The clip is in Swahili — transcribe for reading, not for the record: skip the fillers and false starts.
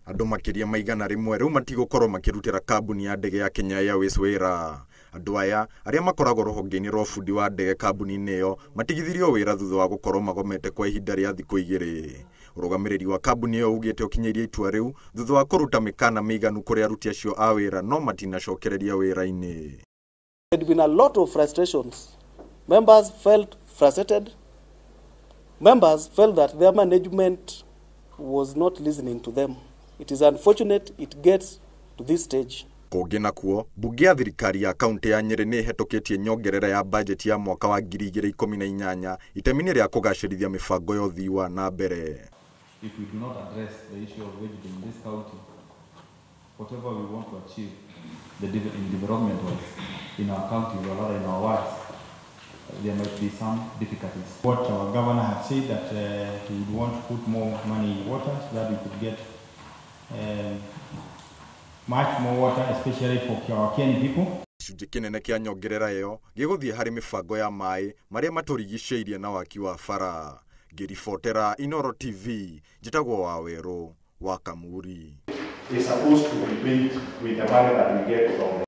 Andũ makĩria maigana rĩmwe rĩu matigũkorwo makĩrutĩra kambuni ya ndege ya Kenya Airways wĩra. Andũ aya arĩa makoragwo rũhonge-inĩ rwa ũbundi wa ndege kambuni-inĩ ĩyo matigithirio wĩra thutha wa gũkorwo magomete kwa ihinda rĩa thikũ 2. Ũrũgamĩrĩri wa kambuni ĩyo ugĩte ũkinyĩrie itua rĩu thutha wa kũruta mĩkana mĩiganu kũrĩ aruti acio a wĩra no matinacokereria wĩra-inĩ. There had been a lot of frustrations. Members felt frustrated. Members felt that their management was not listening to them. It is unfortunate it gets to this stage. Kũngĩ nakuo, mbunge ya thirikari ya kaunti ya Nyeri nĩ ĩhetũkĩtie nyongerera ya bajeti ya mwaka wa 2018 itemi-inĩ rĩa kũgacĩrithia mĩbango ya ũthii wa na mbere. If we do not address the issue of wage in this county, whatever we want to achieve, the development in our county or rather in our wards, there might be some difficulties. What our governor had said that he would want to put more money in water so that we could get much more water, especially for our Kenyan people. Gĩcunjĩ kĩnene kĩa nyongerera ĩyo gĩgũthiĩ harĩ mĩbango ya maĩ marĩa matũrigicĩirie na waki wa bara. Ngĩribotera Inooro TV, njĩtagwo Wawerũ wa Kamuri. Is supposed to be paid with the money that we get from